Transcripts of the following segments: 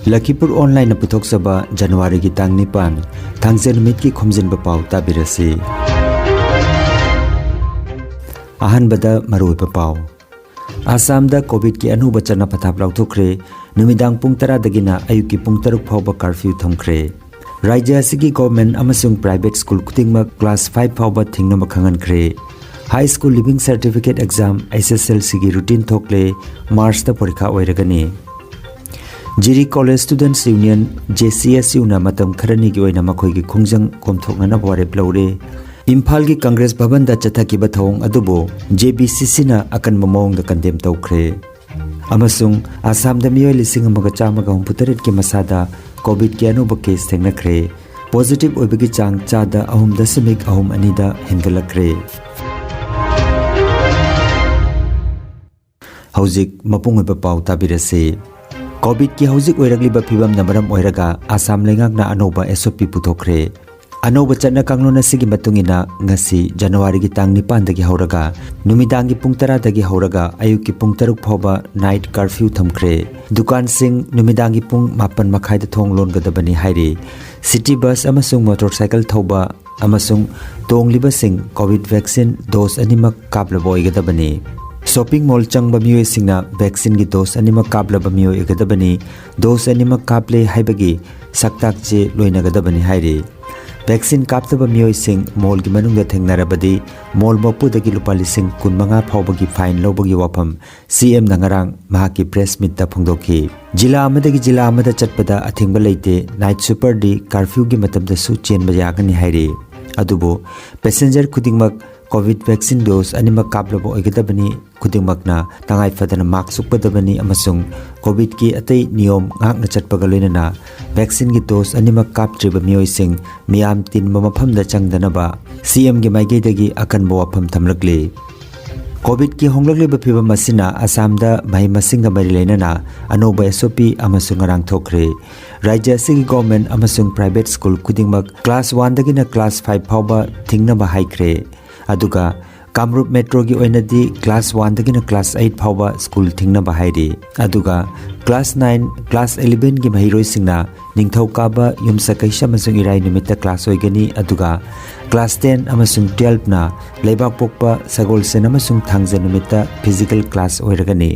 Lakhipuronline puthokchaba January gi tang nipan thangje numit ki Khomjinba Pao tabirasi. Ahanbada maruiba Pao. Assamda COVID ki anuba chana pathap lauthokre numidang pung 10 dagina ayuki pung 6 phawba curfew thamkre. Rajya asigi government amasung private school kutingma class 5 phawba thingna makhangan kre. High school living certificate exam SSLC gi routine thokle March ta parikha oiragani. Jiri College Students Union JCSU na matam kharani gi oina makhoi gi khungjang komthoknana bore plaure. Imphal gi Congress Bhavan da chathaki bathong adubo JBCC na akan mamong da condemn tawkhre. Amasung Assam da miyoi lising amaga chamaga humputarit ki masada COVID ki anuba case thengnakre. Positive oibagi chang chada 3.2 da hengalakre. Haujik mapung oiba pau tabirase. COVID ki haujik oiragliba phibam namaram oiraga Assam lengak na anoba SOP puthokre. Anoba chatna kanglona sigi matungina ngasi January gi tang 9 dagi hauraga numidang gi pung 10 dagi hauraga ayuk ki pung 6 phawba night curfew thamkre. Dukan sing numidang gi pung 9 makhai da thong lon gadabani hairi. City bus amasung motorcycle thoba amasung tongliba sing COVID vaccine dose animak kaplaboi gadabani. Shopping mall changba miyoi singna vaccine gi dose anima kaplaba miyoi gadabani dose anima kaple haibagi saktak che loina gadabani hairi. Vaccine kaptaba miyoi sing mall gi manungda thengnarabadi mall mapu dagi lupa lising 15 phawbagi fine lobagi wafam CM nangarang mahaki press meet ta phongdokhi. Jila amadagi jila amada chatpada athingba leite night super di curfew gi matamda su chenba yagani hairi. Adubo passenger khudingmak COVID vaccine dose anima kaplabo oigadabani khudingmakna tangai fadana mark sukpadabani amasung COVID ki atei niyom ngakna chatpaga loinana vaccine gi dose anima kaptriba miyoi sing miyam tin mamaphamda changdanaba CM gi maigedagi akan bo wafam thamlakle. COVID ki honglakle baphiba masina Assamda mai masinga mari leinana anoba SOP amasung arang thokre. Rajya sigi government amasung private school khudingmak class 1 dagina class 5 phawba thingna ba haikre. Aduga Kamrup Metro gi oinadi class 1 dagina class 8 phawba school thingna ba hairi. Aduga class 9 class 11 gi mahiroi singna ningthau kaba yumsakaisha masung irai nimita class oigani. Aduga class 10 amasung 12 na leibak pokpa sagolsen amasung thangja nimita physical class oiragani.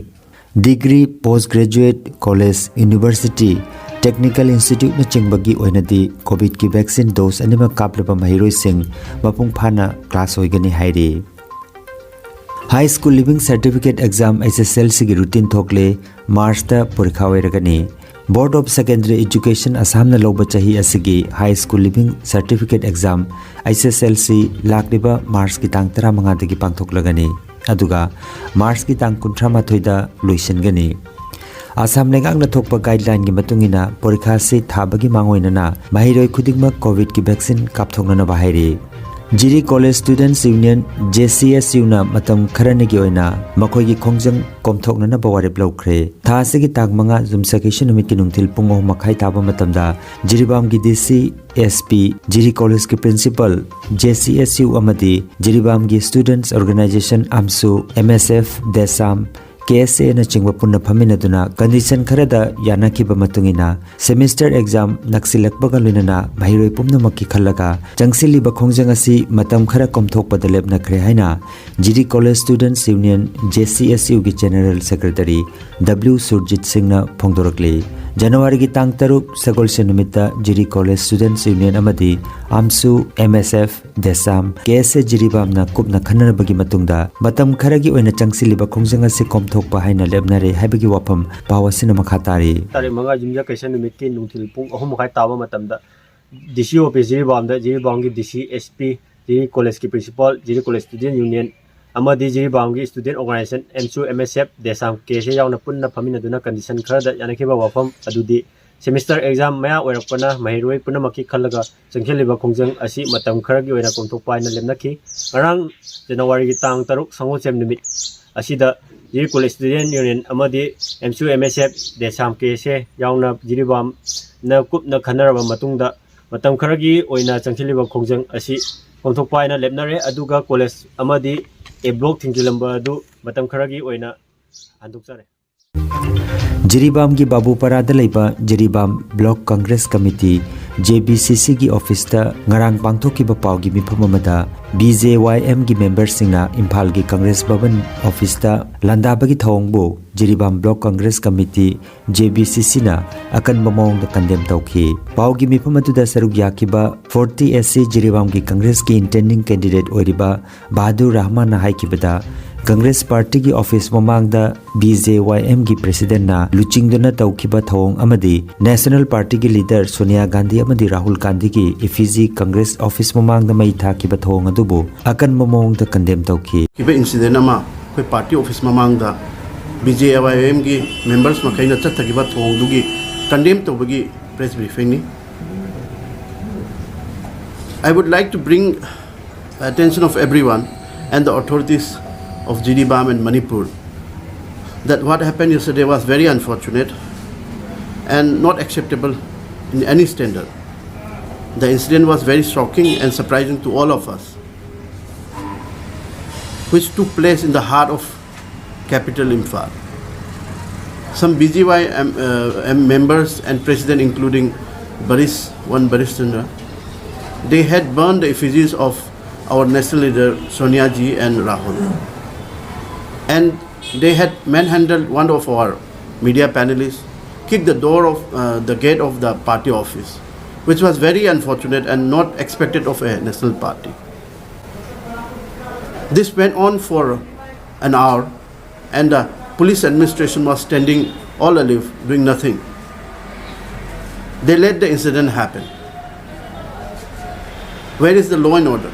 Degree postgraduate college university Technical Institute na chingbagi oinadi COVID ki vaccine dose anima kaplaba mahiroi sing mapung phana class oigani hairi. High school living certificate exam SSLC gi routine thokle March ta parikha oiragani. Board of Secondary Education Assam na loba chahi asigi high school living certificate exam SSLC lakliba March ki tang 15 dagi pangthoklagani. Aduga March ki tang 38 da loisengani. Assam lengak na thokpa guideline gi matungina parikha se thabagi mangoinana mahiroi khudingma COVID ki vaccine kapthoknana bahairi. Jiri College Students Union JCSU na matam kharani gi oina makhoi gi khongjang komthoknana bawarep lawkhre. Tha se gi tag manga jumsakation numit ki nungthil pung 9 makhai taba matamda Jiribam gi DC SP Jiri College ki principal JCSU amadi Jiribam gi Students Organization AMSU MSF Desam KSA na chingwa punna phaminaduna condition kharada yanakiba matungina semester exam naksilakbaga lunana mahiroi pumnamakki khallaga changsiliba khongjang asi matam khara komthokpada lepnakre haina Jiri College Students Union JCSU gi General Secretary W Surjit Singh na phongdorakle. January gi tang 3 sagolse numita Jiri College Students Union amadi AMSU MSF Desam KSA Jiribam na kupna khanarabagi matungda matam kharagi oina changsiliba khongjang asi komthokpa haina lebnare haibagi wafam pawasina makhatari. Tare manga jumja kaisa numiti nungthil pung 3 makhai taba matamda DC office Jiribam da Jiribam gi DC SP Jiri College ki principal Jiri College Student Union amadi Jiribam gi Student Organization MSU MSF Desam KSA yauna punna phaminaduna condition kharada yanakiba wafam adudi semester exam maya oirakpana mahiroi punamaki khallaga changkheliba khongjang asi matam kharagi oina komthokpa haina lemnakhi. Arang January gi tang 3 sangochem numit asida Jiri College Student Union amadi MSU MSF Desam KSA yauna Jiribam na kupna khanaraba matungda matam kharagi oina changkheliba khongjang asi komthokpa haina lemnare. Aduga college amadi A block thingilamba adu matam kharagi oina handukjare. Jiribam की बाबूपरादा लेबा Jiribam block Congress committee JBCC की office ता ngarang pangthokiba paw gi mifam amada BJYM की members सिंगना इम्फाल की Congress Bhavan office ता लंदाबगी थौंगबो Jiribam block Congress committee JBCC ना अकन बमोंग द कंडेम तौखी पाव की मिफम अतुदा सरुक याकिबा 40 SC जिरीबाम की कांग्रेस की इंटेंडिंग कैंडिडेट ओरिबा बहादुर रहमान ना हाइकिबदा कांग्रेस पार्टी की ऑफिस ममांग दा BJYM की प्रेसिडेंट ना लुचिंगदना तौखिबा थौंग अमदी नेशनल पार्टी की लीडर सोनिया गांधी अमदी राहुल गांधी की इफिजी कांग्रेस ऑफिस ममांग दा मई थाकिबा थौंग अदुबो अकन ममोंग दा कंडेम तौखी किबे इंसिडेंट अमा कोई पार्टी ऑफिस ममांग दा BJYM की मेंबर्स मखैना चथकिबा थौंग दुगी कंडेम तौबगी प्रेस ब्रीफिंग नि I would like to bring attention of everyone and the authorities of Jiribam and Manipur that what happened yesterday was very unfortunate and not acceptable in any standard. The incident was very shocking and surprising to all of us, which took place in the heart of capital Imphal. Some BJYM members and president, including Baris Chandra, they had burned the effigies of our national leader Sonia Ji and Rahul. And they had manhandled one of our media panelists, kicked the door of the gate of the party office, which was very unfortunate and not expected of a national party. This went on for an hour, and the police administration was standing all aloof, doing nothing. They let the incident happen. Where is the law and order?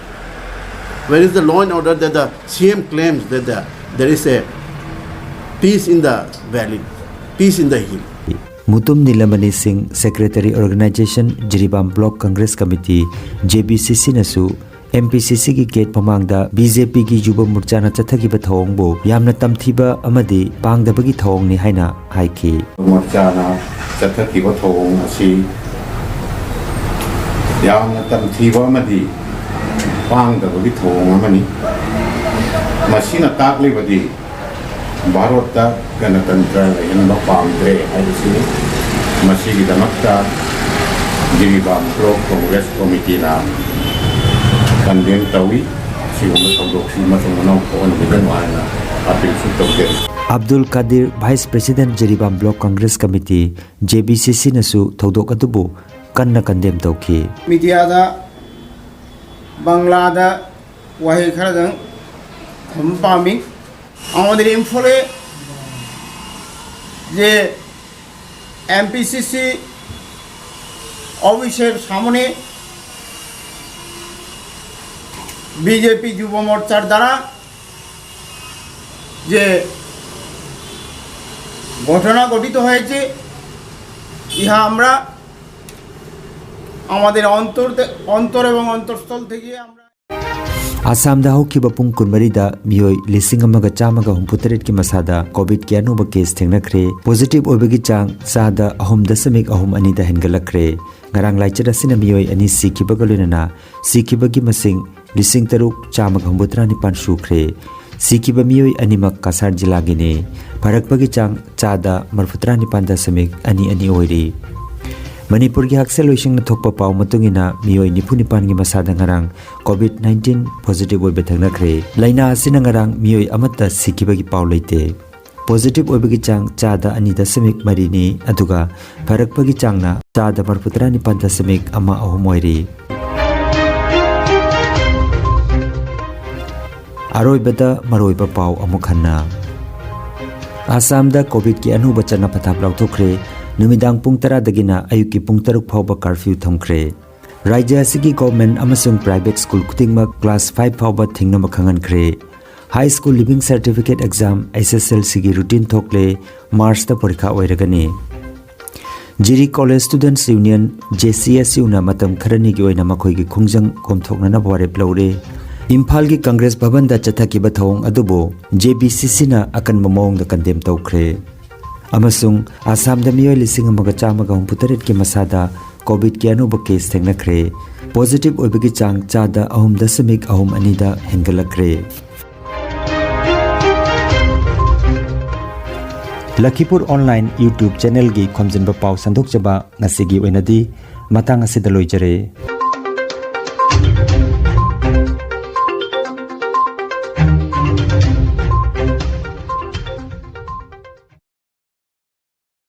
Where is the law and order that the CM claims that there is a peace in the valley, peace in the hill? Mutum Nilamani Singh, Secretary Organization Jiribam Block Congress Committee JBCC nasu MPCC की gate पमांगदा BJP की युवा मोर्चा ना चथगिबा थौंगबो यामना तमथिबा अमदी पांगदबगी थौंगनि हाइना हाइखि मोर्चा ना चथगिबा थौंग असि यामना तमथिबा अमदी पांगदबगी थौंग अमनि मसिना ताकलिबदी भारतदा गणतंत्र लेहनबा पांगद्रे हाइसिनि मसिगी दमक्ता जिरीबाम ब्लॉक कांग्रेस कमिटी ना कंडेम तवी सिगुम थौदोक्सि मथुमनाव फोन वायना अपील सुतौदे Abdul Qadir vice president Jiribam block Congress committee JBCC नसु थौदोक अदुबो कन्ना कंडेम तौखि मीडिया दा बांग्ला दा वाहे खरदं थमपामी আমাদের ইম্ফলে যে MPCC অফিসের সামনে বিজেপি যুব মোর্চার দ্বারা যে ঘটনা ঘটিত হয়েছে ইহা আমরা আমাদের অন্তর এবং অন্তঃস্থল থেকে আমরা आसाम दा होखिबा पुंग कुनमरी दा मियोय लिसिंग अमगा चामगा हुमपुतरेट की मसादा कोविड की अनोबा केस थेंगनख्रे पॉजिटिव ओबगी चांग सादा अहम दशमिक अहम अनि दा हेनगलख्रे ngarang laichara sina miyoy ani sikhibaga loinana sikhibagi masing lising taruk चामगा हुमपुतरा निपान सुख्रे सिखिबा मियोय अनिमक Kasar जिलागिने फरकबगी चांग चादा मरफुतरा निपान दशमिक अनि अनि ओइरी मणिपुर की हक्सेल लोइसिंग थोकपा पाव मतुंगिना मियोय निफुनिपान की मसादा ngarang COVID-19 पॉजिटिव ओइबे थंगनख्रे लाइना असिना ngarang मियोय अमत्ता सिखिबगी पाव लेते पॉजिटिव ओइबगी चांग चादा अनि दशमिक मरीनी अदुगा फरकबगी चांगना चादा मरफुतरा निपान दशमिक अमा अहम ओइरी अरोइबदा मरोइबा पाव अमुखन्ना आसाम दा कोविड की अनुभव चना पथाप लाउथोख्रे नुमिदांग पुंग तरा दगिना अयुकी पुंग तरुक फाउबा कर्फ्यू थमख्रे राज्य असिगी गवर्नमेंट अमसुंग प्राइवेट स्कूल खुदिंगमक क्लास 5 फाउबा थिंगनम खंगनख्रे high school leaving certificate exam SSLC की रूटीन थोकले मार्च दा परीक्षा ओइरगनी Jiri college students union JCSU ना मतम खरनी की ओइना मखोइगी खुंजंग कोमथोकना वारेप लौरे इम्फाल की कांग्रेस भवन दा चथाकिबा थौंग अदुबो JBCC ना अकन ममोंग दा कंडेम तौख्रे अमसुंग आसाम दा मियोय लिसिंग अमगा चामगा हुमपुतरेट की मसादा कोविड की अनोबा केस थेंगनख्रे पॉजिटिव ओइबगी चांग चादा अहम दशमिक अहम अनिदा हेंगलख्रे Lakhipuronline YouTube channel gi Khomjinba Pao sandok chaba ngasigi oinadi matang asida loijare.